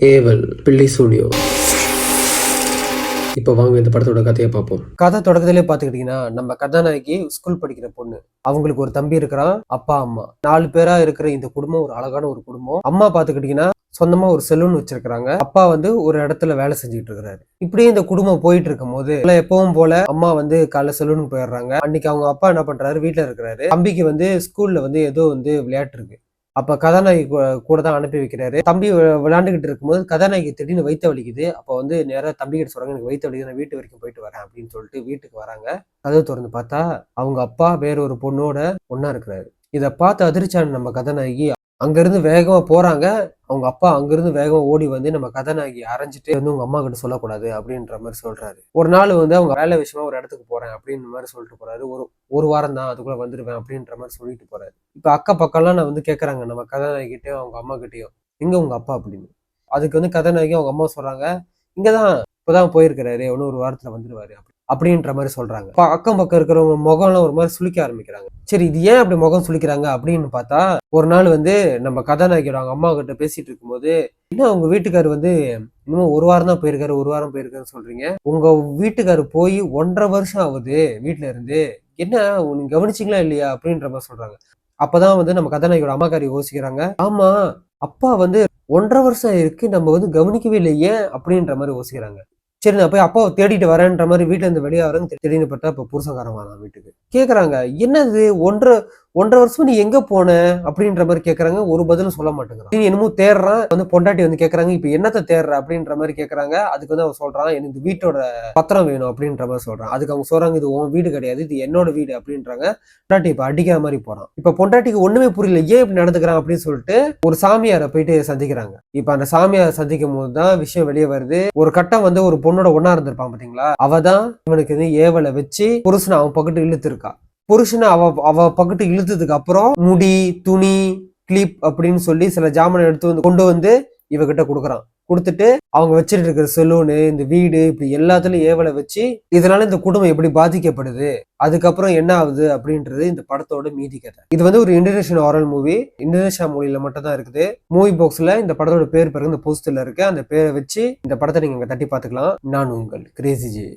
ஏவல் பிள்ளை சூனியோ. இப்போ வாங்க இந்த படத்தோட கதையை பார்ப்போம். கதை தொடக்கத்திலே பார்த்துக்கிட்டீங்கன்னா, நம்ம கதாநாயகி ஸ்கூல் படிக்கிற பொண்ணு. அவங்களுக்கு ஒரு தம்பி இருக்கிறான், அப்பா அம்மா 4 பேரா இருக்கிற இந்த குடும்பம் ஒரு அழகான ஒரு குடும்பம். அம்மா பார்த்துக்கிட்டீங்கன்னா சொந்தமா ஒரு செலூன் வச்சிருக்காங்க. அப்பா வந்து ஒரு இடத்துல வேலை செஞ்சுட்டு இருக்காரு. இப்படியே இந்த குடும்பம் போயிட்டு இருக்கும் போது எப்பவும் போல அம்மா வந்து காலைல செலூனுக்கு போயிடுறாங்க. அன்னைக்கு அவங்க அப்பா என்ன பண்றாரு, வீட்டுல இருக்கிறாரு. தம்பிக்கு வந்து ஸ்கூல்ல வந்து ஏதோ வந்து விளையாட்டு இருக்கு. அப்ப கதாநாயகி கூட தான் அனுப்பி வைக்கிறாரு. தம்பி விளையாண்டுகிட்டு இருக்கும்போது கதாநாயகி திடீர்னு வயித்த வலிக்குது. அப்ப வந்து நேரா தம்பி கிட்ட சொல்றாங்க, எனக்கு வயித்த வலிக்குது, நான் வீட்டு வரைக்கும் போயிட்டு வரேன் அப்படின்னு சொல்லிட்டு வீட்டுக்கு வராங்க. கதவு திறந்து பார்த்தா அவங்க அப்பா வேற ஒரு பொண்ணோட ஒண்ணா இருக்கிறாரு. இத பார்த்து அதிர்ச்சியான நம்ம கதாநாயகி அங்கிருந்து வேகமா போறாங்க. அவங்க அப்பா அங்கிருந்து வேகமா ஓடி வந்து நம்ம கதாநாயகி அரைஞ்சிட்டு வந்து உங்க அம்மா கிட்ட சொல்லக்கூடாது அப்படின்ற மாதிரி சொல்றாரு. ஒரு நாள் வந்து அவங்க வேலை விஷயமா ஒரு இடத்துக்கு போறேன் அப்படின்ற மாதிரி சொல்லிட்டு போறாரு. ஒரு வாரம் தான், அதுக்குள்ள வந்துருவேன் அப்படின்ற மாதிரி சொல்லிட்டு போறாரு. இப்ப அக்க பக்கம்லாம் நான் வந்து கேக்குறாங்க நம்ம கதாநாயகிட்டையும் அவங்க அம்மா கிட்டயும், எங்க உங்க அப்பா அப்படின்னு. அதுக்கு வந்து கதாநாயகி அவங்க அம்மா சொல்றாங்க, இங்கதான் இப்பதான் போயிருக்கிறாரு, இன்னும் ஒரு வாரத்துல வந்துருவாரு அப்படின்ற மாதிரி சொல்றாங்க. அக்கம் பக்கம் இருக்கிறவங்க முகம்லாம் ஒரு மாதிரி சுளிக்க ஆரம்பிக்கிறாங்க. சரி, இது ஏன் அப்படி முகம் சுளிக்கிறாங்க அப்படின்னு பார்த்தா, ஒரு நாள் வந்து நம்ம கதாநாயகியோட அவங்க அம்மா கிட்ட பேசிட்டு இருக்கும்போது, என்ன உங்க வீட்டுக்காரு வந்து இன்னும் ஒரு வாரம் தான் போயிருக்காரு, ஒரு வாரம் போயிருக்காருன்னு சொல்றீங்க, உங்க வீட்டுக்காரு போய் 1.5 வருஷம் ஆகுது வீட்டுல இருந்து, என்ன நீங்க கவனிச்சிங்களா இல்லையா அப்படின்ற மாதிரி சொல்றாங்க. அப்பதான் வந்து நம்ம கதாநாயகியோட அம்மாக்காரி யோசிக்கிறாங்க, ஆமா அப்பா வந்து 1.5 வருஷம் இருக்கு, நம்ம வந்து கவனிக்கவே இல்லையே அப்படின்ற மாதிரி யோசிக்கிறாங்க. சரி, நான் போய் அப்பாவை தேடிட்டு வரேன்ற மாதிரி வீட்டுல இருந்து வெளியே வரேன்னு திடீர்னு பார்த்தா இப்ப புருஷன்காரன் வரான் வீட்டுக்கு. கேக்குறாங்க, என்னது 1.5 வருஷம் நீ எங்க போன அப்படின்ற மாதிரி கேக்குறாங்க. ஒரு பதிலும் சொல்ல மாட்டேங்கிறான். நீ என்னமோ தேடுறான். வந்து பொண்டாட்டி வந்து கேக்குறாங்க, இப்ப என்னத்த தேடுற அப்படின்ற மாதிரி கேக்குறாங்க. அதுக்கு வந்து அவன் சொல்றான், எனக்கு இந்த வீட்டோட பத்திரம் வேணும் அப்படின்ற மாதிரி சொல்றான். அதுக்கு அவங்க சொல்றாங்க, இது உன் வீடு கிடையாது, இது என்னோட வீடு அப்படின்றாங்க. பொண்டாட்டி இப்ப அடிக்கிற மாதிரி போறான். இப்ப பொண்டாட்டிக்கு ஒண்ணுமே புரியல, ஏன் இப்படி நடந்துக்கிறான் அப்படின்னு சொல்லிட்டு ஒரு சாமியாரை போயிட்டு சந்திக்கிறாங்க. இப்ப அந்த சாமியாரை சந்திக்கும் போதுதான் விஷயம் வெளியே வருது. ஒரு கட்டம் வந்து ஒரு பொண்ணோட ஒன்னா இருந்திருப்பான் பாத்தீங்களா, அவதான் இவனுக்கு வந்து ஏவலை வச்சு புருஷனை அவன் பக்கத்து இழுத்து இருக்கா. புருஷனை அவ பக்கத்து இழுத்ததுக்கு அப்புறம் முடி, துணி, கிளிப் அப்படின்னு சொல்லி சில ஜாமான் எடுத்து வந்து கொண்டு வந்து இவகிட்ட கொடுக்குறான். கொடுத்துட்டு அவங்க வச்சுட்டு இருக்கிற செலூனு, இந்த வீடு, இப்படி எல்லாத்துலயும் ஏவலை வச்சு இதனால இந்த குடும்பம் எப்படி பாதிக்கப்படுது, அதுக்கப்புறம் என்ன ஆகுது அப்படின்றது இந்த படத்தோட மீதி கதை. இது வந்து ஒரு இந்தோனேஷியன் ஹாரர் மூவி. இந்தோனேஷியா மொழியில மட்டும் தான் இருக்குது. மூவி பாக்ஸ்ல இந்த படத்தோட பேர் பிறகு இந்த போஸ்டர்ல இருக்கு. அந்த பேரை வச்சு இந்த படத்தை நீங்க தட்டி பார்த்துக்கலாம். நான் உங்கள் கிரேசி ஜே.